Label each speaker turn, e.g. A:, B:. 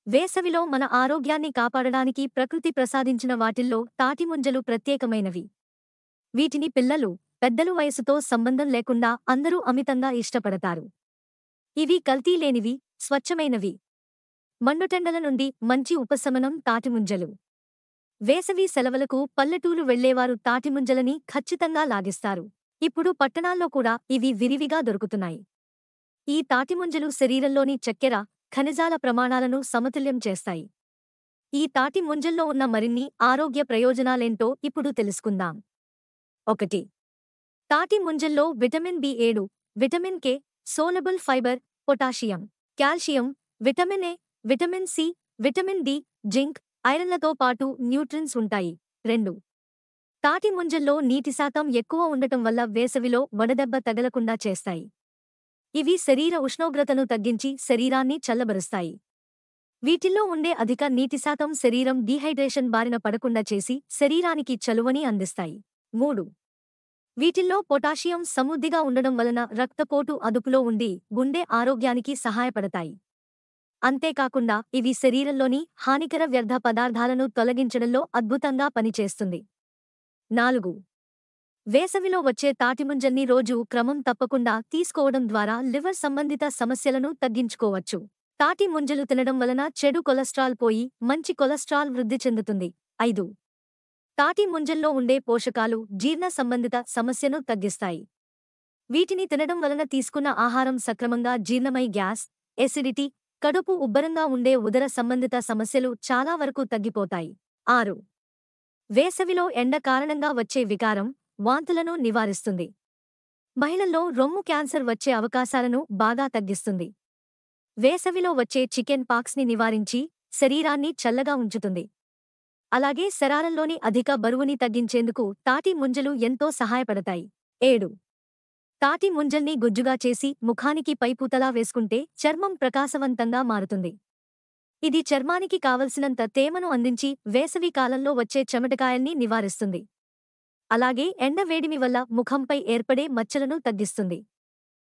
A: వేసవిలో మన ఆరోగ్యాన్ని కాపాడడానికి ప్రకృతి ప్రసాదించిన వాటిల్లో తాటిముంజలు ప్రత్యేకమైనవి. వీటిని పిల్లలు, పెద్దలు వయసుతో సంబంధం లేకుండా అందరూ అమితంగా ఇష్టపడతారు. ఇవి కల్తీ లేనివి, స్వచ్ఛమైనవి. మండుటెండల నుండి మంచి ఉపశమనం తాటిముంజలు. వేసవి సెలవులకు పల్లెటూరు వెళ్లేవారు తాటిముంజలని ఖచ్చితంగా లాగిస్తారు. ఇప్పుడు పట్టణాల్లో కూడా ఇవి విరివిగా దొరుకుతున్నాయి. ఈ తాటిముంజలు శరీరంలోని చక్కెర, ఖనిజాల ప్రమాణాలను సమతుల్యం చేస్తాయి. ఈ తాటి ముంజల్లో ఉన్న మరిన్ని ఆరోగ్య ప్రయోజనాలేంటో ఇప్పుడు తెలుసుకుందాం. 1. తాటి ముంజల్లో విటమిన్ బి7, vitamin K, soluble fibre, potassium, calcium, vitamin A, vitamin C, vitamin D, zinc, ఐరన్లతో పాటు న్యూట్రిన్స్ ఉంటాయి. 2. తాటి ముంజల్లో నీటి శాతం ఎక్కువ ఉండటం వల్ల వేసవిలో వడదెబ్బ తగలకుండా చేస్తాయి. ఇవి శరీర ఉష్ణోగ్రతను తగ్గించి శరీరాన్ని చల్లబరుస్తాయి. వీటిల్లో ఉండే అధిక నీటి శాతం శరీరం డీహైడ్రేషన్ బారిన పడకుండా చేసి శరీరానికి చలువని అందిస్తాయి. 3. వీటిల్లో పొటాషియం సమృద్ధిగా ఉండడం వలన రక్తపోటు అదుపులో ఉండి గుండె ఆరోగ్యానికి సహాయపడతాయి. అంతేకాకుండా ఇవి శరీరంలోని హానికర వ్యర్థ పదార్థాలను తొలగించడంలో అద్భుతంగా పనిచేస్తుంది. 4. వేసవిలో వచ్చే తాటిముంజల్ని రోజూ క్రమం తప్పకుండా తీసుకోవడం ద్వారా లివర్ సంబంధిత సమస్యలను తగ్గించుకోవచ్చు. తాటి ముంజలు తినడం వలన చెడు కొలెస్ట్రాల్ పోయి మంచి కొలెస్ట్రాల్ వృద్ధి చెందుతుంది. 5. తాటి ముంజల్లో ఉండే పోషకాలు జీర్ణ సంబంధిత సమస్యను తగ్గిస్తాయి. వీటిని తినడం వలన తీసుకున్న ఆహారం సక్రమంగా జీర్ణమై గ్యాస్, ఎసిడిటీ, కడుపు ఉబ్బరంగా ఉండే ఉదర సంబంధిత సమస్యలు చాలా వరకు తగ్గిపోతాయి. 6. వేసవిలో ఎండ కారణంగా వచ్చే వికారం, వాంతులను నివారిస్తుంది. మహిళల్లో రొమ్ము క్యాన్సర్ వచ్చే అవకాశాలను బాగా తగ్గిస్తుంది. వేసవిలో వచ్చే చికెన్ పాక్స్ని నివారించి శరీరాన్ని చల్లగా ఉంచుతుంది. అలాగే శరీరంలోని అధిక బరువుని తగ్గించేందుకు తాటి ముంజలు ఎంతో సహాయపడతాయి. 7. తాటి ముంజల్ని గుజ్జుగా చేసి ముఖానికి పైపూతలా వేసుకుంటే చర్మం ప్రకాశవంతంగా మారుతుంది. ఇది చర్మానికి కావలసినంత తేమను అందించి వేసవి కాలంలో వచ్చే చెమటకాయల్ని నివారిస్తుంది. అలాగే ఎండ వేడిమి వల్ల ముఖంపై ఏర్పడే మచ్చలను తగ్గిస్తుంది.